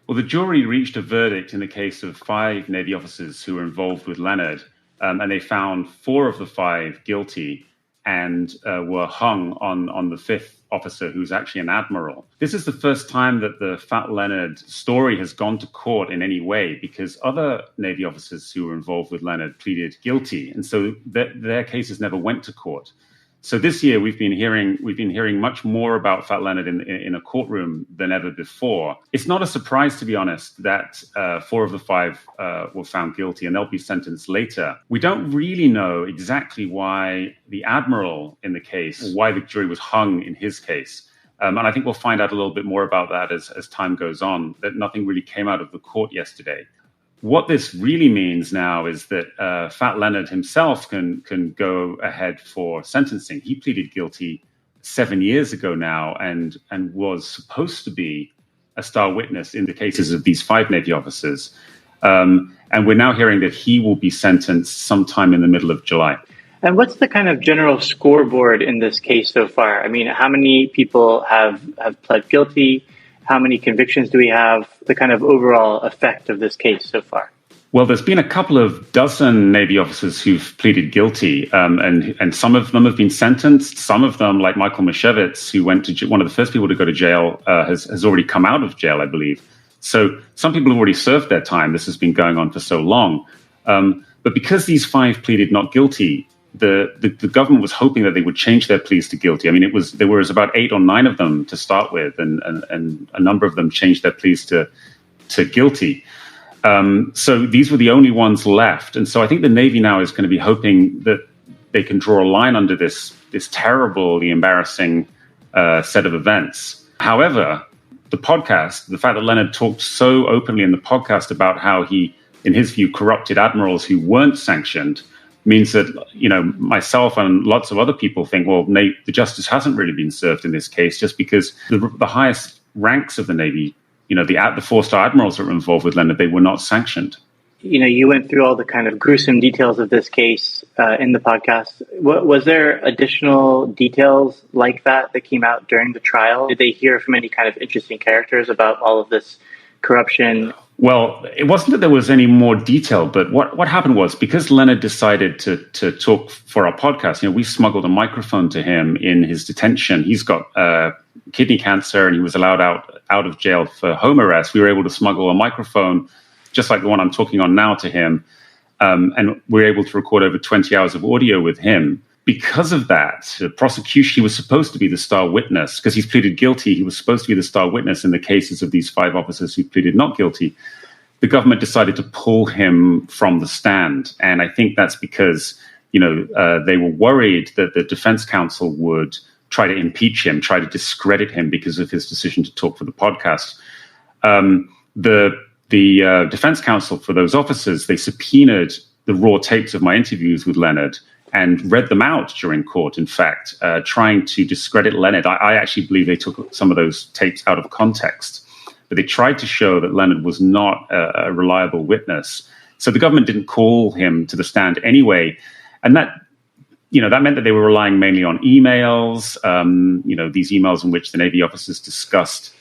Well, the jury reached a verdict in the case of 5 Navy officers who were involved with Leonard, and they found 4 of the 5 guilty and were hung on the 5th officer, who's actually an admiral. This is the first time that the Fat Leonard story has gone to court in any way, because other Navy officers who were involved with Leonard pleaded guilty, and so their cases never went to court. So this year we've been hearing much more about Fat Leonard in a courtroom than ever before. It's not a surprise, to be honest, that 4 of the 5 were found guilty, and they'll be sentenced later. We don't really know exactly why the admiral in the case, why the jury was hung in his case. And I think we'll find out a little bit more about that as time goes on, that nothing really came out of the court yesterday. What this really means now is that Fat Leonard himself can go ahead for sentencing. He pleaded guilty 7 years ago now and was supposed to be a star witness in the cases of these 5 Navy officers. And we're now hearing that he will be sentenced sometime in the middle of July. And what's the kind of general scoreboard in this case so far? I mean, how many people have pled guilty? How many convictions do we have? The kind of overall effect of this case so far? Well, there's been a couple of dozen Navy officers who've pleaded guilty, and some of them have been sentenced. Some of them, like Michael Mashevitz, who went to one of the first people to go to jail, has already come out of jail, I believe. So some people have already served their time. This has been going on for so long. But because these 5 pleaded not guilty, the government was hoping that they would change their pleas to guilty. I mean, there was about 8 or 9 of them to start with, and a number of them changed their pleas to guilty. So these were the only ones left. And so I think the Navy now is going to be hoping that they can draw a line under this terribly embarrassing set of events. However, the podcast, the fact that Leonard talked so openly in the podcast about how he, in his view, corrupted admirals who weren't sanctioned, means that, myself and lots of other people think, well, the justice hasn't really been served in this case, just because the highest ranks of the Navy, the 4-star admirals that were involved with Leonard, they were not sanctioned. You went through all the kind of gruesome details of this case in the podcast. Was there additional details like that came out during the trial? Did they hear from any kind of interesting characters about all of this corruption? Well, it wasn't that there was any more detail, but what happened was, because Leonard decided to talk for our podcast, we smuggled a microphone to him in his detention. He's got kidney cancer, and he was allowed out of jail for home arrest. We were able to smuggle a microphone, just like the one I'm talking on now, to him, and we were able to record over 20 hours of audio with him. Because of that, the prosecution, he was supposed to be the star witness, because he's pleaded guilty. He was supposed to be the star witness in the cases of these 5 officers who pleaded not guilty. The government decided to pull him from the stand. And I think that's because, they were worried that the defense counsel would try to impeach him, try to discredit him because of his decision to talk for the podcast. The defense counsel for those officers, they subpoenaed the raw tapes of my interviews with Leonard and read them out during court, in fact, trying to discredit Leonard. I actually believe they took some of those tapes out of context, but they tried to show that Leonard was not a reliable witness. So the government didn't call him to the stand anyway. And that meant that they were relying mainly on emails, these emails in which the Navy officers discussed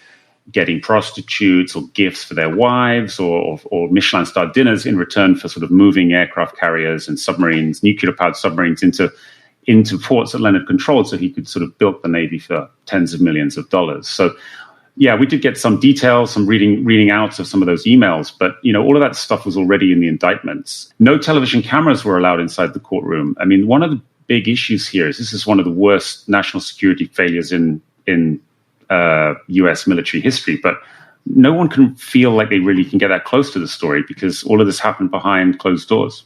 getting prostitutes or gifts for their wives or Michelin-star dinners in return for sort of moving aircraft carriers and submarines, nuclear-powered submarines, into ports that Leonard controlled, so he could sort of build the Navy for tens of millions of dollars. So, yeah, we did get some details, some reading outs of some of those emails, but, all of that stuff was already in the indictments. No television cameras were allowed inside the courtroom. I mean, one of the big issues here is this is one of the worst national security failures in U.S. military history, but no one can feel like they really can get that close to the story because all of this happened behind closed doors.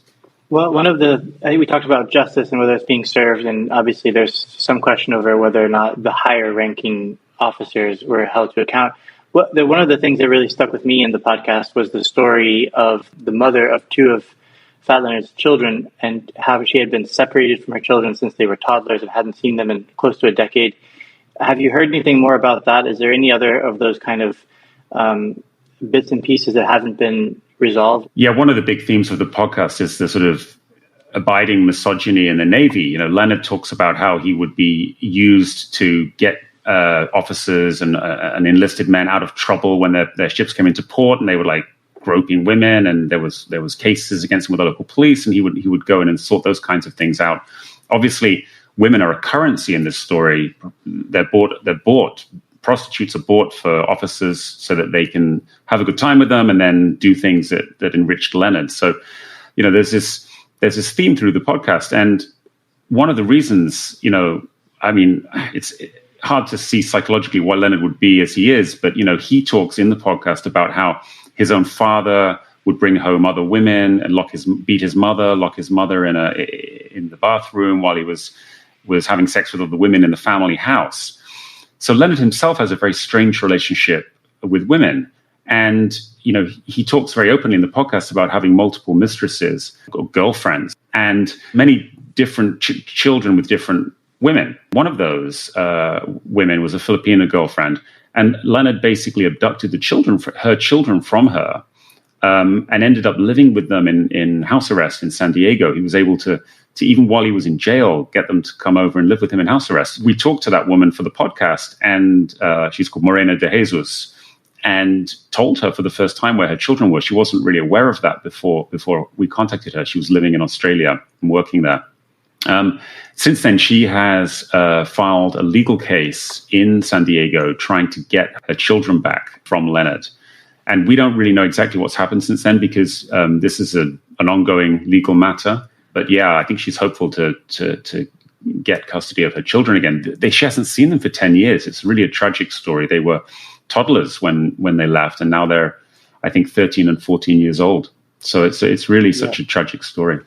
Well, I think we talked about justice and whether it's being served, and obviously there's some question over whether or not the higher ranking officers were held to account. One of the things that really stuck with me in the podcast was the story of the mother of 2 of Fat Leonard's children and how she had been separated from her children since they were toddlers and hadn't seen them in close to a decade. Have you heard anything more about that? Is there any other of those kind of bits and pieces that haven't been resolved? Yeah, one of the big themes of the podcast is the sort of abiding misogyny in the Navy. Leonard talks about how he would be used to get officers and enlisted men out of trouble when their ships came into port, and they were like groping women, and there was cases against him with the local police, and he would go in and sort those kinds of things out. Obviously, women are a currency in this story. They're bought. Prostitutes are bought for officers so that they can have a good time with them and then do things that enriched Leonard. So, there's this theme through the podcast, and one of the reasons, it's hard to see psychologically why Leonard would be as he is, but he talks in the podcast about how his own father would bring home other women and lock his mother in the bathroom while he was having sex with other women in the family house. So Leonard himself has a very strange relationship with women. And, he talks very openly in the podcast about having multiple mistresses or girlfriends and many different children with different women. One of those women was a Filipino girlfriend. And Leonard basically abducted her children from her and ended up living with them in house arrest in San Diego. He was able to even while he was in jail, get them to come over and live with him in house arrest. We talked to that woman for the podcast, and she's called Marina de Jesus, and told her for the first time where her children were. She wasn't really aware of that before we contacted her. She was living in Australia and working there. Since then, she has filed a legal case in San Diego trying to get her children back from Leonard. And we don't really know exactly what's happened since then because this is an ongoing legal matter. But yeah, I think she's hopeful to get custody of her children again. She hasn't seen them for 10 years. It's really a tragic story. They were toddlers when they left, and now they're, I think, 13 and 14 years old. So it's really such a tragic story.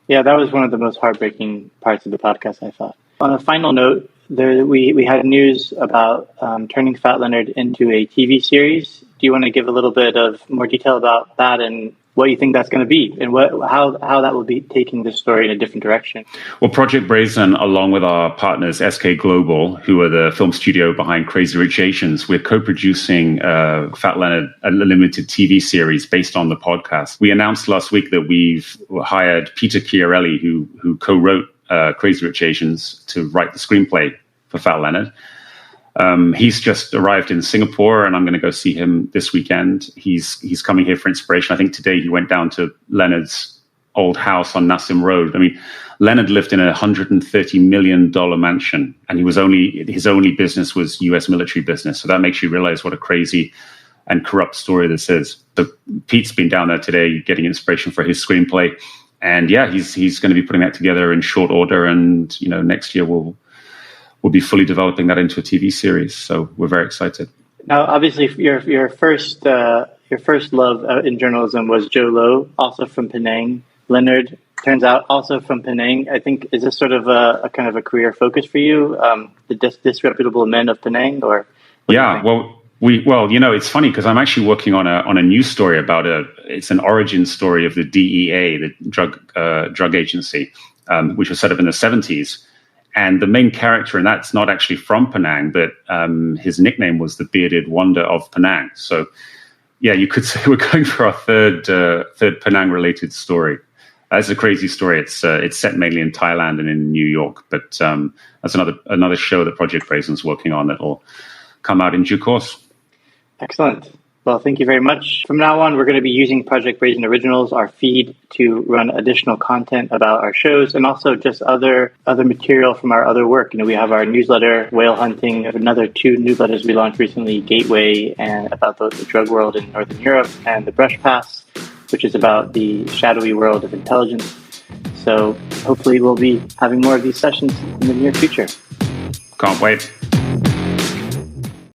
Yeah, that was one of the most heartbreaking parts of the podcast, I thought. On a final note, we had news about turning Fat Leonard into a TV series. Do you want to give a little bit of more detail about that and what you think that's going to be and how that will be taking this story in a different direction? Well, Project Brazen, along with our partners, SK Global, who are the film studio behind Crazy Rich Asians, we're co-producing Fat Leonard, a limited TV series based on the podcast. We announced last week that we've hired Peter Chiarelli, who co-wrote Crazy Rich Asians, to write the screenplay for Fat Leonard. He's just arrived in Singapore, and I'm going to go see him this weekend. He's coming here for inspiration. I think today he went down to Leonard's old house on Nassim Road. I mean, Leonard lived in a $130 million mansion, and his only business was U.S. military business. So that makes you realize what a crazy and corrupt story this is. So Pete's been down there today getting inspiration for his screenplay. And yeah, he's going to be putting that together in short order. And, next year we'll be fully developing that into a TV series. So we're very excited. Now, obviously, your first love in journalism was Joe Low, also from Penang. Leonard, turns out, also from Penang. I think, is this sort of a kind of a career focus for you, the disreputable men of Penang? Or yeah, well, it's funny because I'm actually working on a news story about it's an origin story of the DEA, the drug agency, which was set up in the 70s. And the main character in that's not actually from Penang, but his nickname was the Bearded Wonder of Penang. So, yeah, you could say we're going for our third Penang-related story. It's a crazy story. It's set mainly in Thailand and in New York, but that's another show that Project Brazen's working on that will come out in due course. Excellent. Well, thank you very much. From now on, we're going to be using Project Brazen Originals, our feed, to run additional content about our shows and also just other material from our other work. We have our newsletter, Whale Hunting, another 2 newsletters we launched recently, Gateway, and about the drug world in Northern Europe, and the Brush Pass, which is about the shadowy world of intelligence. So hopefully we'll be having more of these sessions in the near future. Can't wait.